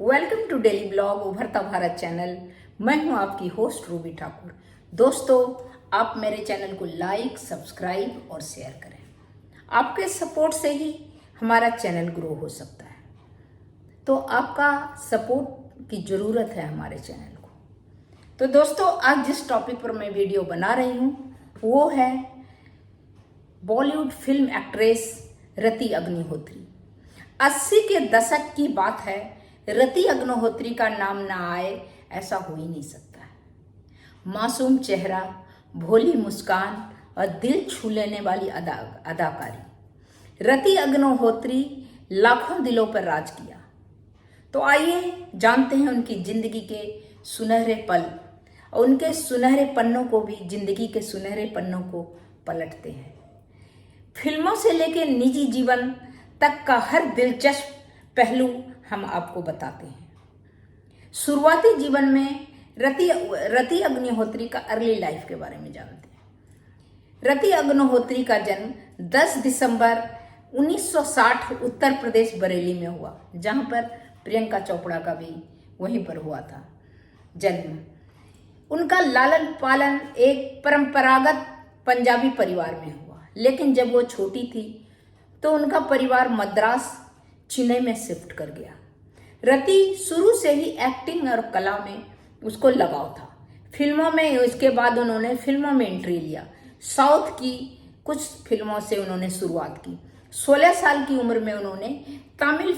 Welcome to daily blog उभरता Bharat channel. मैं हूं आपकी होस्ट रूबी ठाकुर। दोस्तों, आप मेरे चैनल को लाइक, सब्सक्राइब और शेयर करें। आपके सपोर्ट से ही हमारा चैनल ग्रो हो सकता है, तो आपका सपोर्ट की ज़रूरत है हमारे चैनल को। तो दोस्तों, आज जिस टॉपिक पर मैं वीडियो बना रही हूं वो है बॉलीवुड फिल्म एक्ट्रेस रति अग्निहोत्री। 80 के दशक की बात है, रति अग्निहोत्री का नाम ना आए ऐसा हो ही नहीं सकता है। मासूम चेहरा, भोली मुस्कान और दिल छू लेने वाली अदाकारी, रति अग्निहोत्री लाखों दिलों पर राज किया। तो आइए जानते हैं उनकी जिंदगी के सुनहरे पल और उनके सुनहरे पन्नों को भी, जिंदगी के सुनहरे पन्नों को पलटते हैं। फिल्मों से लेकर निजी जीवन तक का हर दिलचस्प पहलू हम आपको बताते हैं। शुरुआती जीवन में रति अग्निहोत्री का अर्ली लाइफ के बारे में जानते हैं। रति अग्निहोत्री का जन्म 10 दिसंबर 1960 उत्तर प्रदेश बरेली में हुआ, जहां पर प्रियंका चोपड़ा का भी वहीं पर हुआ था जन्म। उनका लालन पालन एक परंपरागत पंजाबी परिवार में हुआ, लेकिन जब वो छोटी थी तो उनका परिवार मद्रास चेन्नई में शिफ्ट कर गया। रति शुरू से ही एक्टिंग और कला में उसको लगाव था। फिल्मों में, इसके बाद उन्होंने फिल्मों में एंट्री लिया। साउथ की कुछ फिल्मों से उन्होंने शुरुआत की। 16 साल की उम्र में उन्होंने तमिल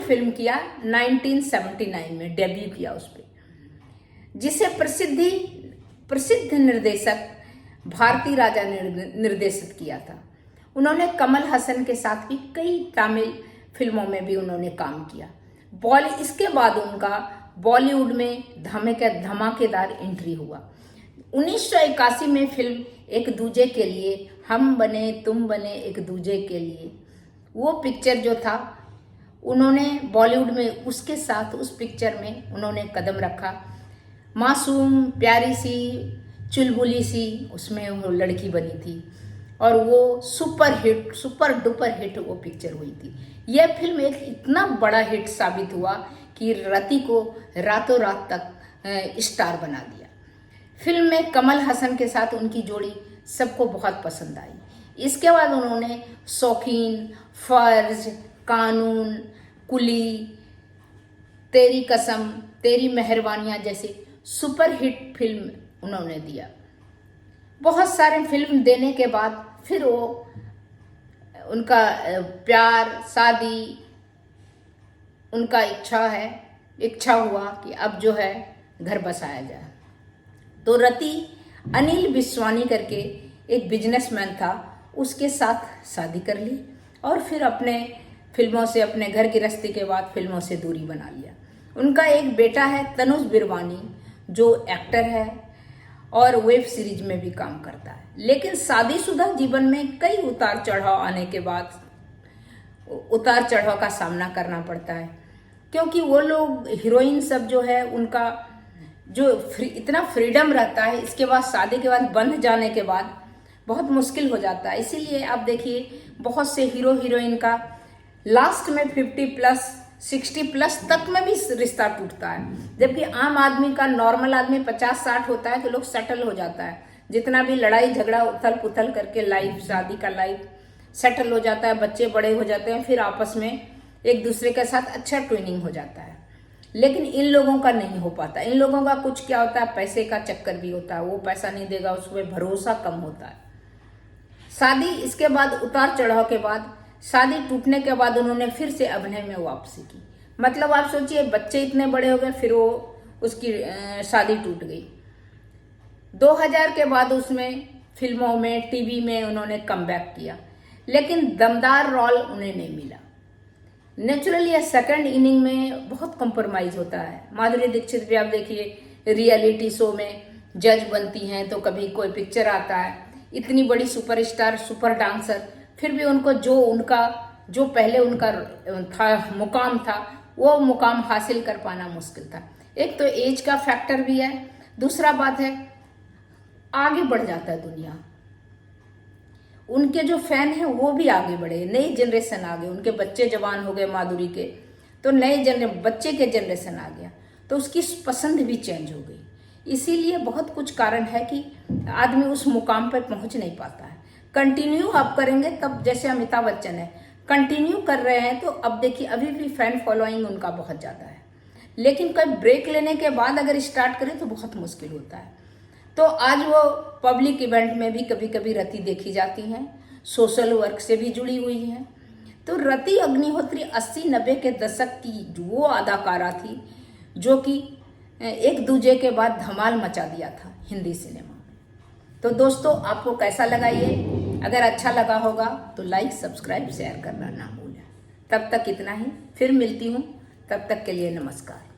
फिल्म किया, 1979 में डेब्यू किया उस पर, जिसे प्रसिद्ध निर्देशक भारती राजा निर्देशित किया था। उन्होंने कमल हसन के साथ भी कई तमिल फिल्मों में भी उन्होंने काम किया। इसके बाद उनका बॉलीवुड में धमाकेदार एंट्री हुआ। 1981 में फिल्म एक दूजे के लिए, हम बने तुम बने एक दूजे के लिए, वो पिक्चर जो था उन्होंने बॉलीवुड में उसके साथ उस पिक्चर में उन्होंने कदम रखा। मासूम प्यारी सी चुलबुली सी उसमें वो लड़की बनी थी और वो सुपर डुपर हिट वो पिक्चर हुई थी। यह फिल्म एक इतना बड़ा हिट साबित हुआ कि रति को रातों रात तक स्टार बना दिया। फिल्म में कमल हसन के साथ उनकी जोड़ी सबको बहुत पसंद आई। इसके बाद उन्होंने शौकीन, फर्ज, कानून, कुली, तेरी कसम, तेरी मेहरबानियां जैसे सुपर हिट फिल्म उन्होंने दिया। बहुत सारे फिल्म देने के बाद फिर वो उनका प्यार, शादी, उनका इच्छा हुआ कि अब जो है घर बसाया जाए। तो रति अनिल विश्वानी करके एक बिजनेसमैन था, उसके साथ शादी कर ली और फिर अपने फिल्मों से, अपने घर गृहस्थी के बाद फिल्मों से दूरी बना लिया। उनका एक बेटा है तनुज बिरवानी, जो एक्टर है और वेब सीरीज में भी काम करता है। लेकिन शादीशुदा जीवन में कई उतार चढ़ाव आने के बाद उतार चढ़ाव का सामना करना पड़ता है, क्योंकि वो लोग हीरोइन सब जो है उनका जो इतना फ्रीडम रहता है, इसके बाद शादी के बाद बंध जाने के बाद बहुत मुश्किल हो जाता है। इसीलिए आप देखिए बहुत से हीरो हीरोइन का लास्ट में 50+, 60+ तक में भी रिश्ता टूटता है, जबकि आम आदमी का, नॉर्मल आदमी 50-60 होता है तो लोग सेटल हो जाता है। जितना भी लड़ाई झगड़ा उथल पुथल करके लाइफ, शादी का लाइफ सेटल हो जाता है, बच्चे बड़े हो जाते हैं, फिर आपस में एक दूसरे के साथ अच्छा ट्विनिंग हो जाता है। लेकिन इन लोगों का नहीं हो पाता। इन लोगों का कुछ क्या होता है, पैसे का चक्कर भी होता है, वो पैसा नहीं देगा, उसमें भरोसा कम होता है। शादी, इसके बाद उतार चढ़ाव के बाद, शादी टूटने के बाद उन्होंने फिर से अभिनय में वापसी की। मतलब आप सोचिए, बच्चे इतने बड़े हो गए, फिर वो उसकी शादी टूट गई। 2000 के बाद उसमें फिल्मों में, टीवी में उन्होंने कमबैक किया, लेकिन दमदार रोल उन्हें नहीं मिला। नेचुरली सेकंड इनिंग में बहुत कॉम्प्रोमाइज होता है। माधुरी दीक्षित भी आप देखिए रियलिटी शो में जज बनती हैं, तो कभी कोई पिक्चर आता है, इतनी बड़ी सुपरस्टार, सुपर डांसर, फिर भी उनको जो पहले उनका था मुकाम था, वो मुकाम हासिल कर पाना मुश्किल था। एक तो एज का फैक्टर भी है, दूसरा बात है आगे बढ़ जाता है दुनिया। उनके जो फैन हैं वो भी आगे बढ़े, नई जनरेशन आ गई, उनके बच्चे जवान हो गए माधुरी के, तो बच्चे के जनरेशन आ गया, तो उसकी पसंद भी चेंज हो गई। इसीलिए बहुत कुछ कारण है कि आदमी उस मुकाम पर पहुंच नहीं पाता है। कंटिन्यू आप करेंगे तब, जैसे अमिताभ बच्चन है, कंटिन्यू कर रहे हैं तो अब देखिए अभी भी फैन फॉलोइंग उनका बहुत ज़्यादा है, लेकिन कभी ब्रेक लेने के बाद अगर स्टार्ट करें तो बहुत मुश्किल होता है। तो आज वो पब्लिक इवेंट में भी कभी कभी रति देखी जाती हैं, सोशल वर्क से भी जुड़ी हुई हैं। तो रति अग्निहोत्री 80-90 के दशक की वो अदाकारा थी जो कि एक दूजे के बाद धमाल मचा दिया था हिंदी सिनेमा में। तो दोस्तों, आपको कैसा लगा ये? अगर अच्छा लगा होगा तो लाइक, सब्सक्राइब, शेयर करना ना भूलें। तब तक इतना ही, फिर मिलती हूँ, तब तक के लिए नमस्कार।